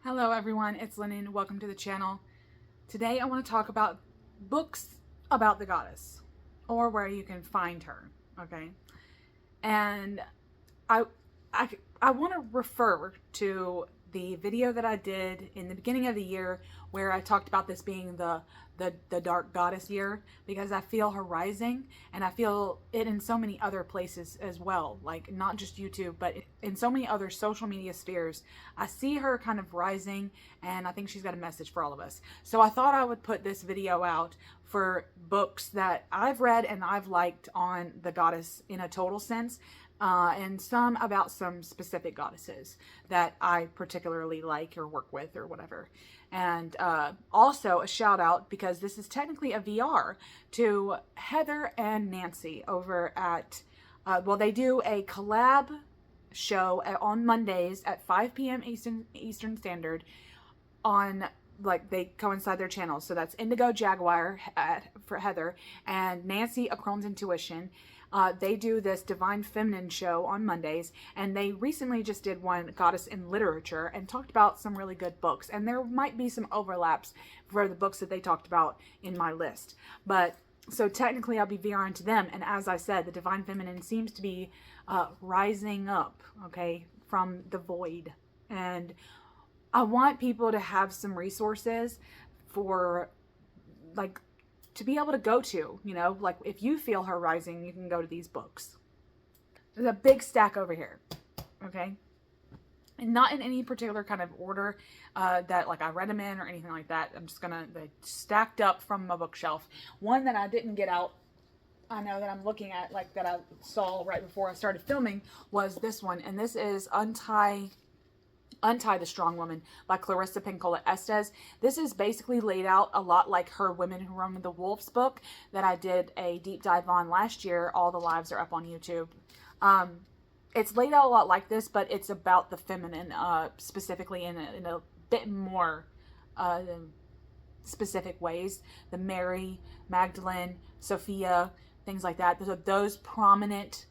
Hello everyone, it's Linen. Welcome to the channel. Today I want to talk about books about the goddess, or where you can find her, okay? And I want to refer to the video that I did in the beginning of the year where I talked about this being the dark goddess year, because I feel her rising, and I feel it in so many other places as well, like not just YouTube, but in so many other social media spheres. I see her kind of rising, and I think she's got a message for all of us. So I thought I would put this video out for books that I've read and I've liked on the goddess in a total sense, and some about some specific goddesses that I particularly like or work with or whatever. And also a shout out, because this is technically a VR, to Heather and Nancy over at, well, they do a collab show on Mondays at 5 p.m. Eastern Standard on, like, they coincide their channels. So that's Indigo Jaguar for Heather and Nancy Acrone's Intuition. They do this Divine Feminine show on Mondays, and they recently just did one, Goddess in Literature, and talked about some really good books. And there might be some overlaps for the books that they talked about in my list. But so technically I'll be VRing to them. And as I said, the Divine Feminine seems to be rising up, okay, from the void. And I want people to have some resources for, like, to be able to go to, you know, like if you feel her rising, you can go to these books. There's a big stack over here, okay? And not in any particular kind of order that like I read them in or anything like that. I'm just gonna, they stacked up from my bookshelf. One that I didn't get out, I know that I'm looking at, like that I saw right before I started filming, was this one. And this is Untie the Strong Woman by Clarissa Pinkola Estes. This is basically laid out a lot like her Women Who Run with the Wolves book that I did a deep dive on last year. All the lives are up on YouTube. It's laid out a lot like this, but it's about the feminine, specifically in a bit more specific ways. The Mary, Magdalene, Sophia, things like that. Those prominent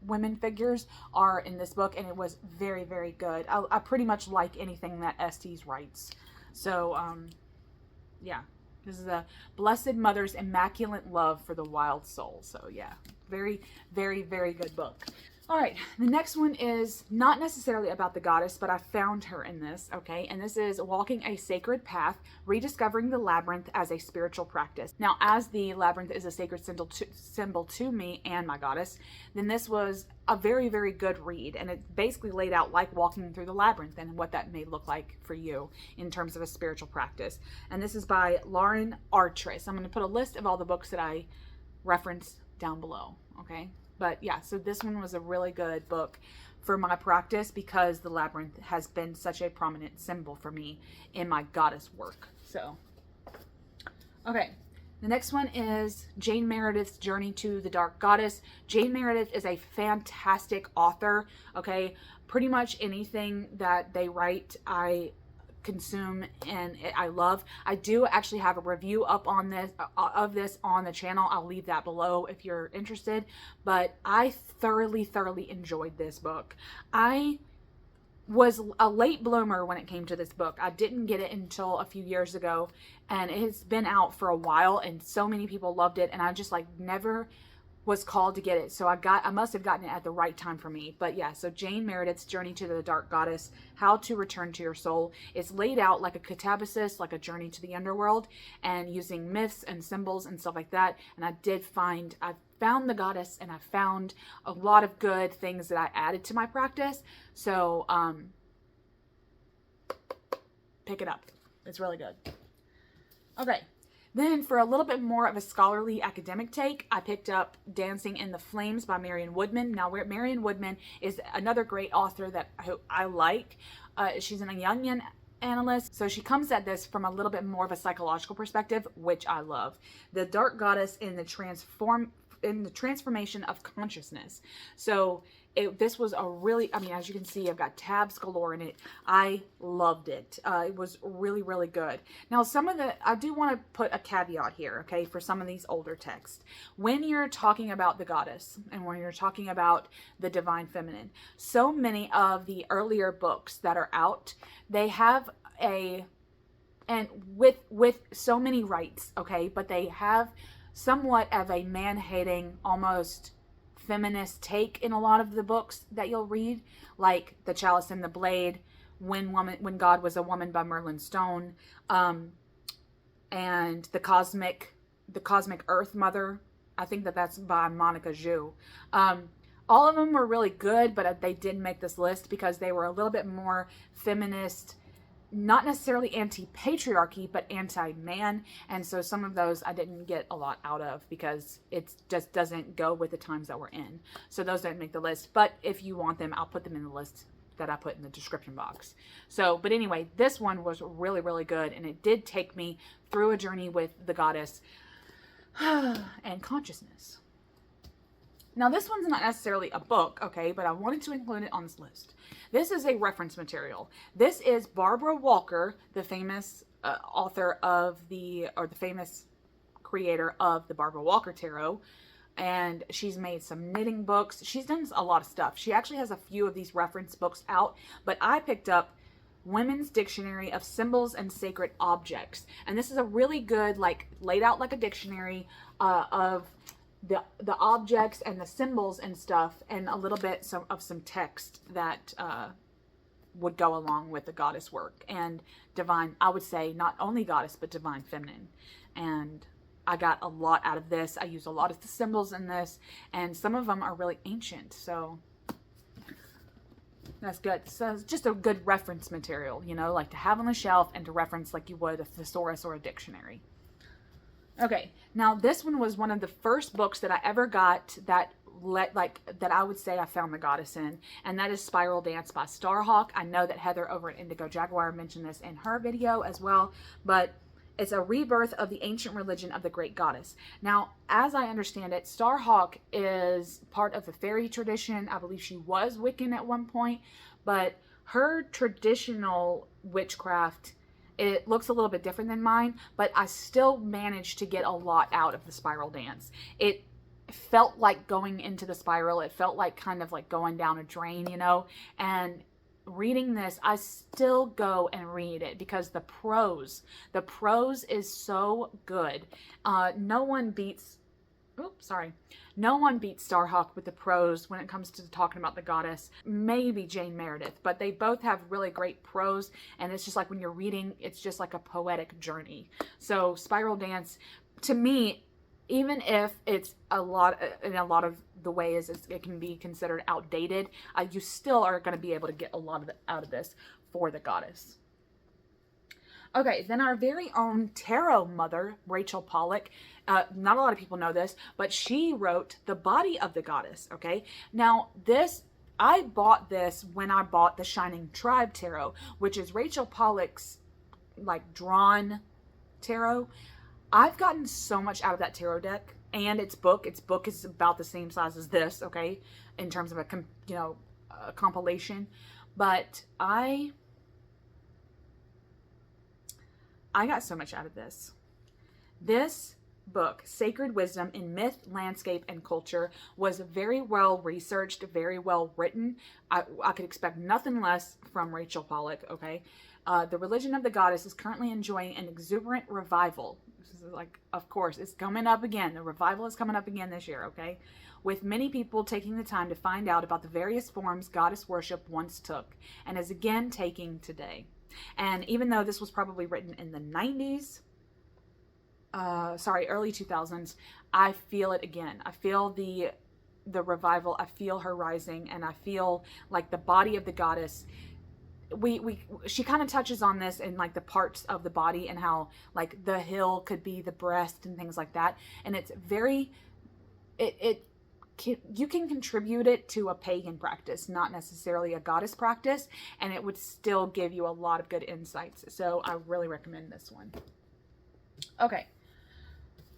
women figures are in this book, and it was very, very good. I pretty much like anything that Estes writes. So yeah, this is a Blessed Mother's Immaculate Love for the Wild Soul. So yeah, very, very, very good book. All right, the next one is not necessarily about the goddess, but I found her in this, okay? And this is Walking a Sacred Path, Rediscovering the Labyrinth as a Spiritual Practice. Now, as the labyrinth is a sacred symbol to me and my goddess, then this was a very, very good read. And it basically laid out like walking through the labyrinth and what that may look like for you in terms of a spiritual practice. And this is by Lauren Artress. I'm going to put a list of all the books that I referenced down below, okay? But yeah, so this one was a really good book for my practice because the labyrinth has been such a prominent symbol for me in my goddess work. So, okay. The next one is Jane Meredith's Journey to the Dark Goddess. Jane Meredith is a fantastic author, okay? Pretty much anything that they write, I consume and I love. I do actually have a review up on this on the channel. I'll leave that below if you're interested, but I thoroughly enjoyed this book. I was a late bloomer when it came to this book. I didn't get it until a few years ago, and it's been out for a while and so many people loved it, and I just like never was called to get it. So I must have gotten it at the right time for me. But yeah, so Jane Meredith's Journey to the Dark Goddess, How to Return to Your Soul. It's laid out like a catabasis, like a journey to the underworld, and using myths and symbols and stuff like that. And I found the goddess, and I found a lot of good things that I added to my practice. So pick it up. It's really good. Okay. Then for a little bit more of a scholarly academic take, I picked up Dancing in the Flames by Marion Woodman. Now, Marion Woodman is another great author that I like. She's a Jungian analyst, so she comes at this from a little bit more of a psychological perspective, which I love. The dark goddess in the transformation of consciousness. So This was a really, I mean, as you can see, I've got tabs galore in it. I loved it. It was really, really good. Now, I do want to put a caveat here, okay, for some of these older texts. When you're talking about the goddess and when you're talking about the divine feminine, so many of the earlier books that are out, they have and with so many rights, okay, but they have somewhat of a man-hating, almost feminist take in a lot of the books that you'll read, like The Chalice and the Blade, When God Was a Woman by Merlin Stone, and the Cosmic Earth Mother. I think that's by Monica Zhu. All of them were really good, but they didn't make this list because they were a little bit more feminist, not necessarily anti-patriarchy, but anti-man. And so some of those I didn't get a lot out of because it just doesn't go with the times that we're in. So those didn't make the list. But if you want them, I'll put them in the list that I put in the description box. So, but anyway, this one was really, really good. And it did take me through a journey with the goddess and consciousness. Now, this one's not necessarily a book, okay, but I wanted to include it on this list. This is a reference material. This is Barbara Walker, the famous author of the famous creator of the Barbara Walker Tarot. And she's made some knitting books. She's done a lot of stuff. She actually has a few of these reference books out, but I picked up Women's Dictionary of Symbols and Sacred Objects. And this is a really good, like, laid out like a dictionary of the objects and the symbols and stuff, and a little bit of some text that would go along with the goddess work and divine, I would say not only goddess but divine feminine. And I got a lot out of this. I use a lot of the symbols in this, and some of them are really ancient, so that's good. So it's just a good reference material, you know, like to have on the shelf and to reference like you would a thesaurus or a dictionary. Okay, now this one was one of the first books that I ever got that I would say I found the goddess in, and that is Spiral Dance by Starhawk. I know that Heather over at Indigo Jaguar mentioned this in her video as well, but it's a rebirth of the ancient religion of the great goddess. Now, as I understand it, Starhawk is part of the fairy tradition. I believe she was Wiccan at one point, but her traditional witchcraft, it looks a little bit different than mine, but I still managed to get a lot out of the Spiral Dance. It felt like going into the spiral. It felt like kind of like going down a drain, you know, and reading this, I still go and read it because the prose is so good. No one beats Starhawk with the prose when it comes to talking about the goddess. Maybe Jane Meredith, but they both have really great prose, and it's just like when you're reading, it's just like a poetic journey. So Spiral Dance, to me, even if it's in a lot of the ways it can be considered outdated, you still are going to be able to get a lot of it out of this for the goddess. Okay, then our very own tarot mother, Rachel Pollack. Not a lot of people know this, but she wrote The Body of the Goddess, okay? Now, I bought this when I bought the Shining Tribe Tarot, which is Rachel Pollack's, like, drawn tarot. I've gotten so much out of that tarot deck and its book. Its book is about the same size as this, okay, in terms of a compilation. But I got so much out of this. This book, Sacred Wisdom in Myth, Landscape, and Culture, was very well researched, very well written. I could expect nothing less from Rachel Pollack, okay? The religion of the goddess is currently enjoying an exuberant revival. This is like, of course, it's coming up again. The revival is coming up again this year, okay? With many people taking the time to find out about the various forms goddess worship once took and is again taking today. And even though this was probably written in the 90s, early 2000s, I feel it again. I feel the revival. I feel her rising, and I feel like the body of the goddess. She kind of touches on this in like the parts of the body and how like the hill could be the breast and things like that. And it's very, you can contribute it to a pagan practice, not necessarily a goddess practice, and it would still give you a lot of good insights. So I really recommend this one. Okay.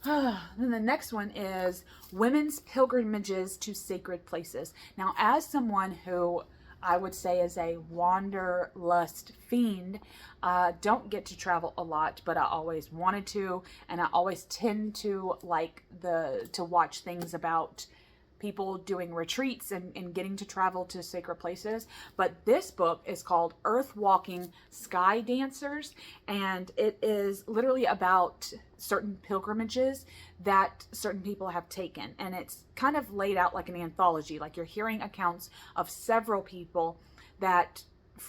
Then the next one is Women's Pilgrimages to Sacred Places. Now, as someone who I would say is a wanderlust fiend, don't get to travel a lot, but I always wanted to, and I always tend to like to watch things about people doing retreats and getting to travel to sacred places. But this book is called Earthwalking Sky Dancers, and it is literally about certain pilgrimages that certain people have taken. And it's kind of laid out like an anthology, like you're hearing accounts of several people that,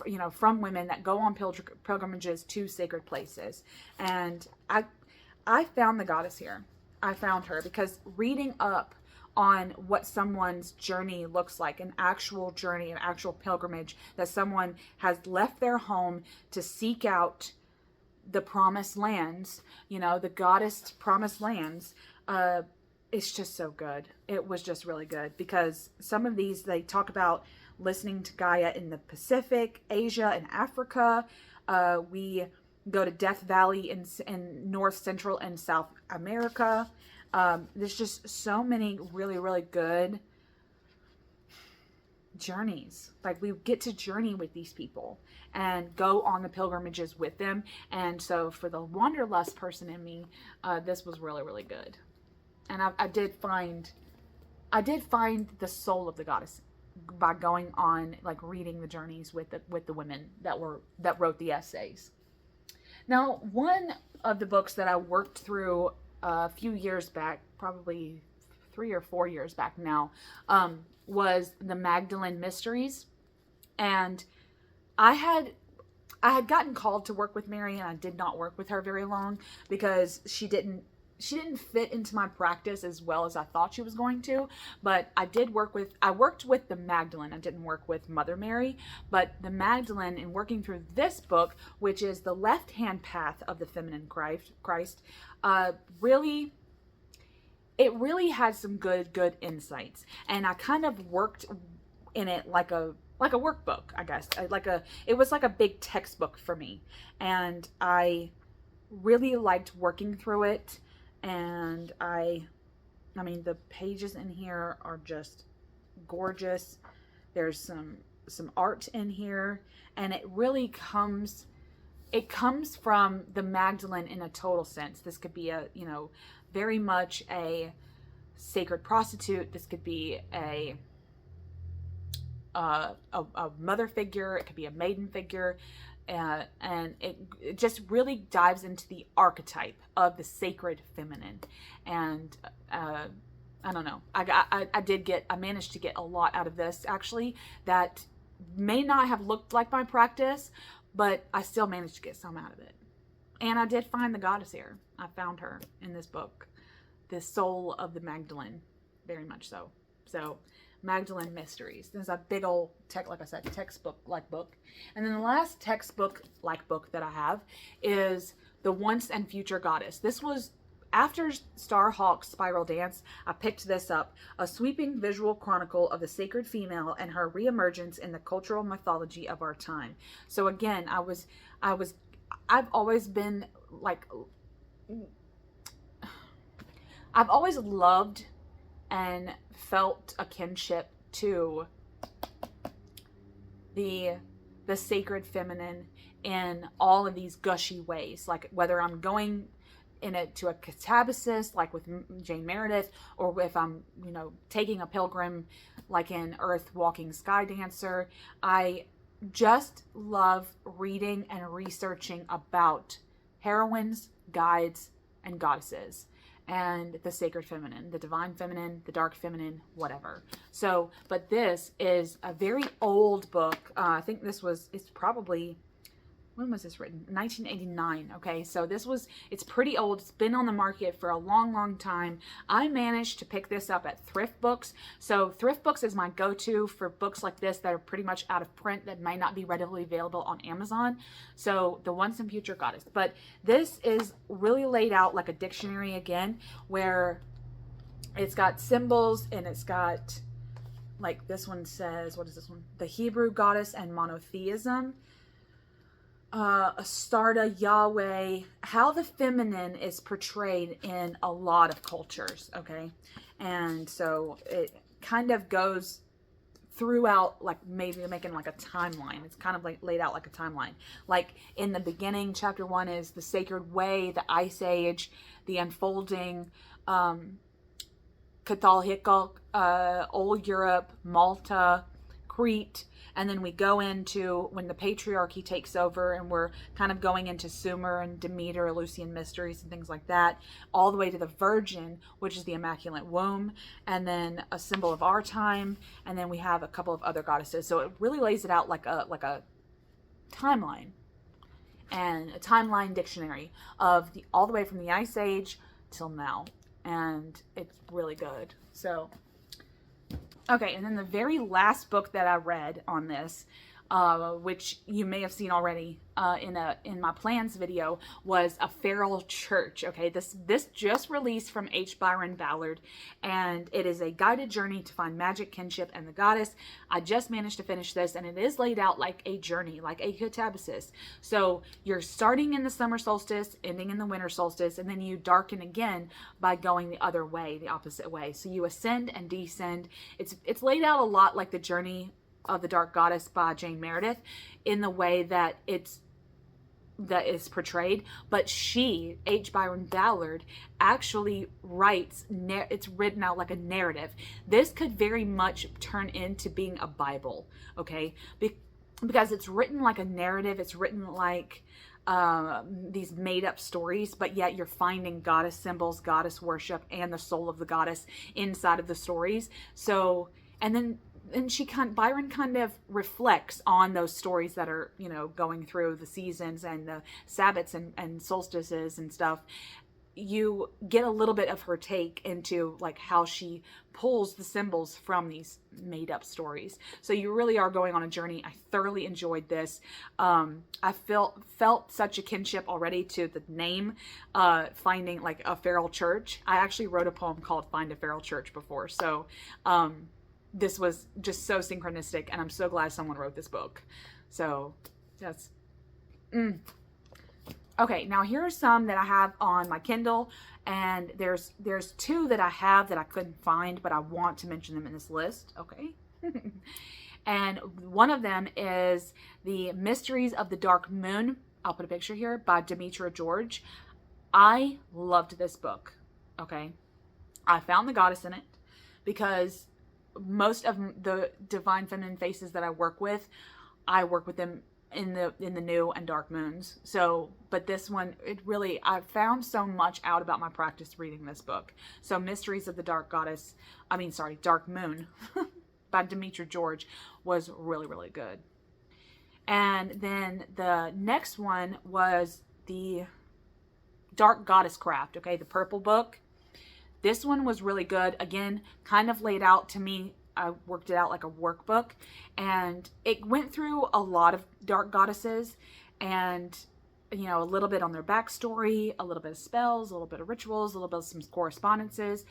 you know, from women that go on pilgrimages to sacred places. And I found the goddess here. I found her because reading up on what someone's journey looks like, an actual journey, an actual pilgrimage, that someone has left their home to seek out the promised lands, you know, the goddess promised lands. It's just so good. It was just really good because some of these, they talk about listening to Gaia in the Pacific, Asia, and Africa. We go to Death Valley in North, Central, and South America. There's just so many really, really good journeys. Like, we get to journey with these people and go on the pilgrimages with them. And so for the wanderlust person in me, this was really, really good. And I did find the soul of the goddess by going on, like, reading the journeys with the women that wrote the essays. Now, one of the books that I worked through a few years back, probably 3 or 4 years back now, was the Magdalene Mysteries. And I had gotten called to work with Marion. I did not work with her very long because she didn't fit into my practice as well as I thought she was going to. But I worked with the Magdalene. I didn't work with Mother Mary, but the Magdalene, in working through this book, which is the left-hand path of the feminine Christ, it really had some good insights. And I kind of worked in it like a workbook, I guess. It was like a big textbook for me. And I really liked working through it. And I mean, the pages in here are just gorgeous. There's some art in here, and it really comes from the Magdalene in a total sense. This could be a, you know, very much a sacred prostitute. This could be a mother figure. It could be a maiden figure. And it just really dives into the archetype of the sacred feminine. And I don't know. I managed to get a lot out of this, actually, that may not have looked like my practice, but I still managed to get some out of it. And I did find the goddess here. I found her in this book, the soul of the Magdalene, very much so. So, Magdalene Mysteries. There's a big old textbook-like book. And then the last textbook-like book that I have is The Once and Future Goddess. This was after Starhawk's Spiral Dance. I picked this up, a sweeping visual chronicle of the sacred female and her reemergence in the cultural mythology of our time. So again, I've always been like, I've always loved and felt a kinship to the sacred feminine in all of these gushy ways. Like, whether I'm going to a catabasis, like with Jane Meredith, or if I'm, you know, taking a pilgrim, like in Earthwalking Sky Dancer. I just love reading and researching about heroines, guides, and goddesses, and the sacred feminine, the divine feminine, the dark feminine, whatever. So, but this is a very old book. I think it's probably, when was this written? 1989. Okay, so it's pretty old. It's been on the market for a long time. I managed to pick this up at Thrift Books. So Thrift Books is my go-to for books like this that are pretty much out of print, that might not be readily available on Amazon. So The Once and Future Goddess. But this is really laid out like a dictionary again, where it's got symbols, and it's got, like, this one says, what is this one? The Hebrew goddess and monotheism. Astarta, Yahweh, how the feminine is portrayed in a lot of cultures, okay? And so it kind of goes throughout, like maybe making like a timeline. It's kind of like laid out like a timeline. Like in the beginning, chapter 1 is the sacred way, the ice age, the unfolding, Catholic, old Europe, Malta, Crete, and then we go into when the patriarchy takes over, and we're kind of going into Sumer and Demeter, Eleusinian mysteries and things like that, all the way to the Virgin, which is the Immaculate Womb, and then a symbol of our time, and then we have a couple of other goddesses. So it really lays it out like a timeline, and a timeline dictionary of all the way from the Ice Age till now, and it's really good. So okay, and then the very last book that I read on this, which you may have seen already in my plans video, was A Feral Church. Okay, this just released from Byron Ballard, and it is a guided journey to find magic, kinship, and the goddess. I just managed to finish this, and it is laid out like a journey, like a catabasis. So you're starting in the summer solstice, ending in the winter solstice, and then you darken again by going the other way, the opposite way. So you ascend and descend. It's laid out a lot like the Journey of the Dark Goddess by Jane Meredith, in the way that that is portrayed, but she, Byron Ballard, actually writes, it's written out like a narrative. This could very much turn into being a Bible, okay? Because it's written like a narrative, it's written like these made up stories, but yet you're finding goddess symbols, goddess worship, and the soul of the goddess inside of the stories. So, and Byron kind of reflects on those stories that are, going through the seasons and the Sabbats and solstices and stuff. You get a little bit of her take into like how she pulls the symbols from these made up stories. So you really are going on a journey. I thoroughly enjoyed this. I felt such a kinship already to the name, finding like a feral church. I actually wrote a poem called Find a Feral Church before. So, this was just so synchronistic, and I'm so glad someone wrote this book. So that's okay. Now here are some that I have on my Kindle, and there's two that I have that I couldn't find, but I want to mention them in this list. Okay. And one of them is The Mysteries of the Dark Moon. I'll put a picture here, by Demetra George. I loved this book. Okay. I found the goddess in it because most of the divine feminine faces that I work with them in the new and dark moons. So, but this one, I found so much out about my practice reading this book. So Mysteries of the Dark Moon by Demetra George was really, really good. And then the next one was the Dark Goddess Craft. Okay. The purple book. This one was really good. Again, kind of laid out to me. I worked it out like a workbook, and it went through a lot of dark goddesses and, a little bit on their backstory, a little bit of spells, a little bit of rituals, a little bit of some correspondences,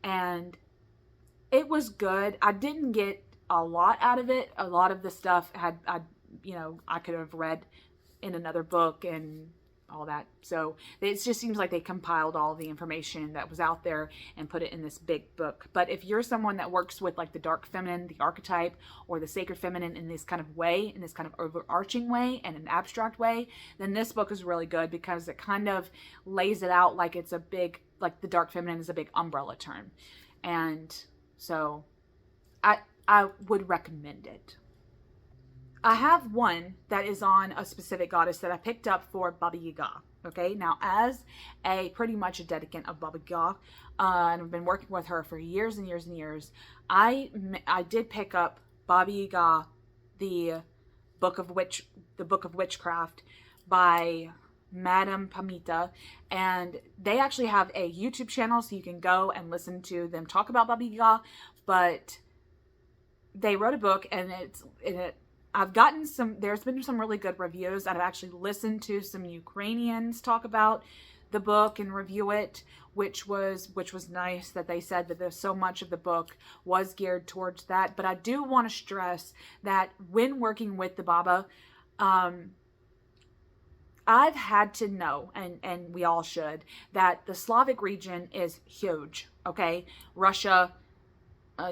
and it was good. I didn't get a lot out of it. A lot of the stuff I could have read in another book and all that. So it just seems like they compiled all the information that was out there and put it in this big book. But if you're someone that works with like the dark feminine, the archetype, or the sacred feminine in this kind of way, in this kind of overarching way and an abstract way, then this book is really good because it kind of lays it out like it's a big, like the dark feminine is a big umbrella term. And so I would recommend it. I have one that is on a specific goddess that I picked up for Baba Yaga. Okay, now as pretty much a dedicant of Baba Yaga, and I've been working with her for years and years and years, I did pick up Baba Yaga, the Book of Witchcraft by Madame Pamita, and they actually have a YouTube channel, so you can go and listen to them talk about Baba Yaga. But they wrote a book, and I've gotten there's been some really good reviews. I've actually listened to some Ukrainians talk about the book and review it, which was nice that they said that there's so much of the book was geared towards that. But I do want to stress that when working with the Baba, I've had to know, and we all should, that the Slavic region is huge, okay? Russia,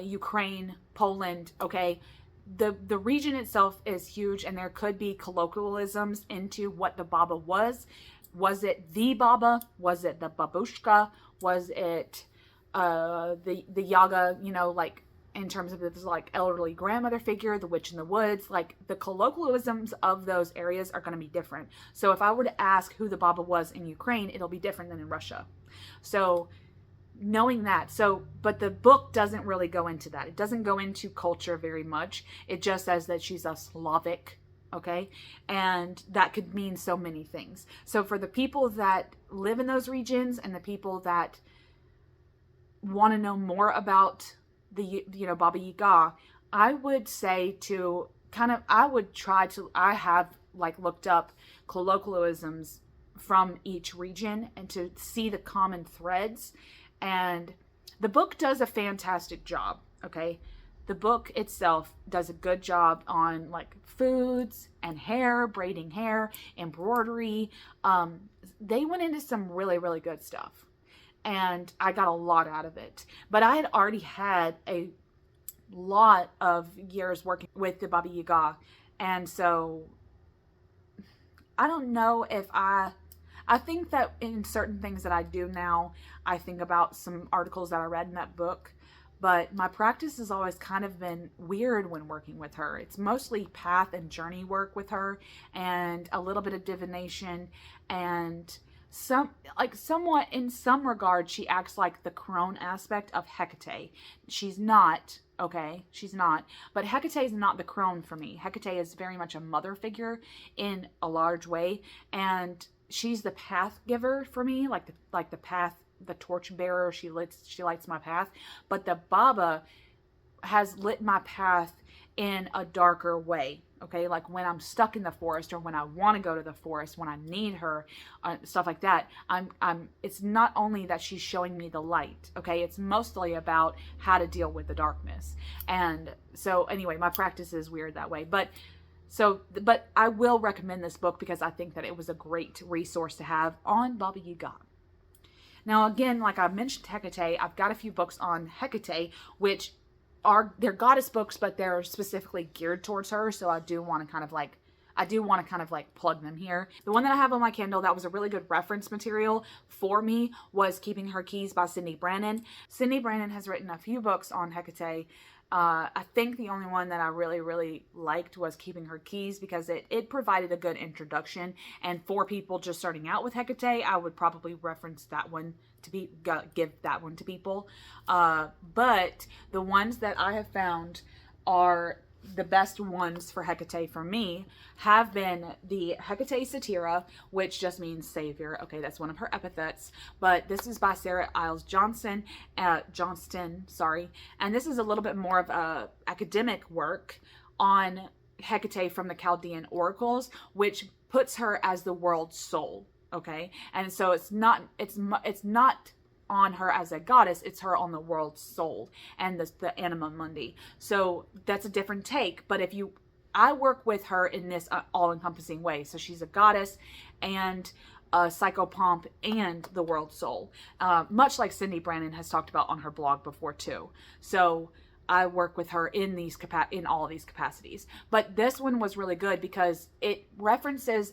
Ukraine, Poland, okay? The region itself is huge, and there could be colloquialisms into what the Baba was. Was it the Baba? Was it the babushka? Was it the Yaga, you know, like in terms of this like elderly grandmother figure, the witch in the woods? Like the colloquialisms of those areas are going to be different. So if I were to ask who the Baba was in Ukraine, it'll be different than in Russia. So knowing that, but the book doesn't really go into that. It doesn't go into culture very much. It just says that she's a Slavic, okay? And that could mean so many things. So for the people that live in those regions and the people that want to know more about the, you know, Baba Yaga, I would say to I have like looked up colloquialisms from each region and to see the common threads. And the book does a fantastic job, okay? The book itself does a good job on like foods and hair, braiding hair, embroidery. They went into some really, really good stuff. And I got a lot out of it. But I had already had a lot of years working with the Baba Yaga. And so I don't know if I think that in certain things that I do now, I think about some articles that I read in that book, but my practice has always kind of been weird when working with her. It's mostly path and journey work with her and a little bit of divination, and somewhat in some regard, she acts like the crone aspect of Hekate. She's not, okay? She's not. But Hekate is not the crone for me. Hekate is very much a mother figure in a large way, and she's the path giver for me, like the path, the torch bearer. She lights my path. But the Baba has lit my path in a darker way. Okay, like when I'm stuck in the forest or when I want to go to the forest, when I need her, stuff like that. It's not only that she's showing me the light. Okay, it's mostly about how to deal with the darkness. And so anyway, my practice is weird that way. But I will recommend this book because I think that it was a great resource to have on Baba Yaga. Now, again, like I mentioned Hekate, I've got a few books on Hekate, which they're goddess books, but they're specifically geared towards her. So I do want to kind of like plug them here. The one that I have on my Kindle that was a really good reference material for me was Keeping Her Keys by Cyndi Brannen. Cyndi Brannen has written a few books on Hekate. I think the only one that I really, really liked was Keeping Her Keys because it provided a good introduction. And for people just starting out with Hekate, I would probably reference that one give that one to people. But the ones that I have found are the best ones for Hekate for me have been the Hekate Soteira, which just means savior. Okay, that's one of her epithets. But this is by Sarah Iles Johnston, sorry. And this is a little bit more of a academic work on Hekate from the Chaldean oracles, which puts her as the world's soul. Okay, and so it's not on her as a goddess, it's her on the world's soul and the anima mundi. So that's a different take. But I work with her in this all-encompassing way. So she's a goddess and a psychopomp and the world soul, much like Cyndi Brannen has talked about on her blog before too. So I work with her in all of these capacities. But this one was really good because it references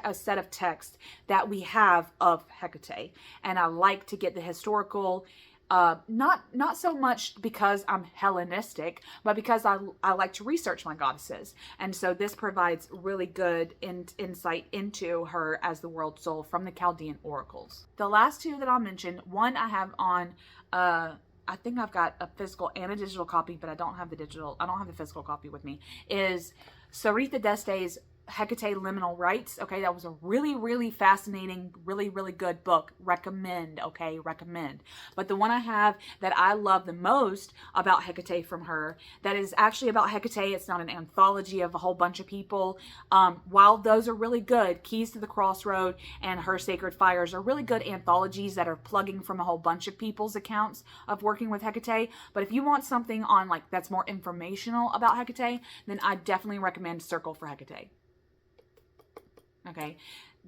a set of texts that we have of Hekate. And I like to get the historical, not so much because I'm Hellenistic, but because I like to research my goddesses. And so this provides really good insight into her as the world soul from the Chaldean oracles. The last two that I'll mention, one I have on, I think I've got a physical and a digital copy, but I don't have the physical copy with me, is Sarita Deste's Hekate Liminal Rites. Okay, that was a really, really fascinating, really, really good book. Recommend, okay, recommend. But the one I have that I love the most about Hekate from her, that is actually about Hekate, it's not an anthology of a whole bunch of people. While those are really good, Keys to the Crossroad and Her Sacred Fires are really good anthologies that are plugging from a whole bunch of people's accounts of working with Hekate. But if you want something on like that's more informational about Hekate, then I definitely recommend Circle for Hekate. Okay,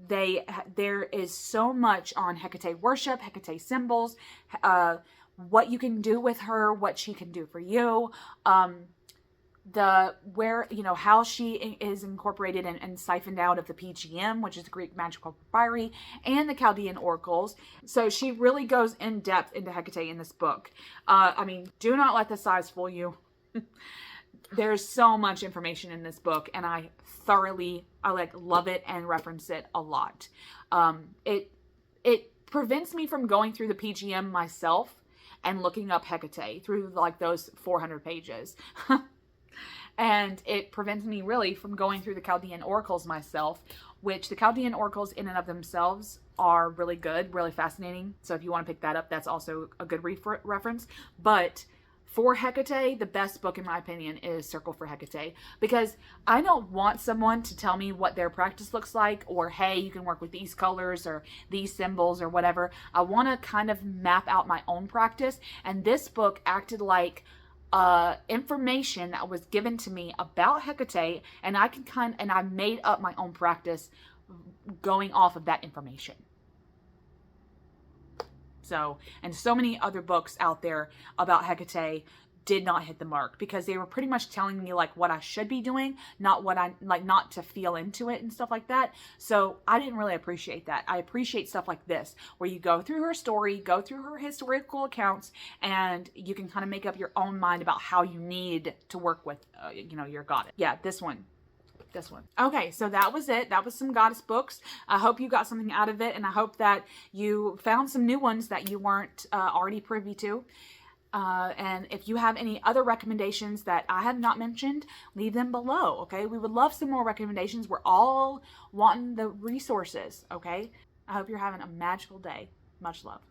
there is so much on Hekate worship, Hekate symbols, what you can do with her, what she can do for you, how she is incorporated and siphoned out of the PGM, which is the Greek magical papyri, and the Chaldean oracles. So she really goes in depth into Hekate in this book. I mean, do not let the size fool you. There's so much information in this book, and I love it and reference it a lot. It prevents me from going through the PGM myself and looking up Hekate through like those 400 pages. And it prevents me really from going through the Chaldean oracles myself, which the Chaldean oracles in and of themselves are really good, really fascinating. So if you want to pick that up, that's also a good reference. But for Hekate, the best book in my opinion is Circle for Hekate, because I don't want someone to tell me what their practice looks like, or hey, you can work with these colors or these symbols or whatever. I want to kind of map out my own practice, and this book acted like information that was given to me about Hekate, and I made up my own practice going off of that information. So, and so many other books out there about Hekate did not hit the mark, because they were pretty much telling me like what I should be doing, not what I like, not to feel into it and stuff like that. So I didn't really appreciate that. I appreciate stuff like this, where you go through her story, go through her historical accounts, and you can kind of make up your own mind about how you need to work with, your goddess. Yeah, this one. Okay, so that was it. That was some goddess books. I hope you got something out of it, and I hope that you found some new ones that you weren't already privy to. And if you have any other recommendations that I have not mentioned, leave them below, okay? We would love some more recommendations. We're all wanting the resources, okay? I hope you're having a magical day. Much love.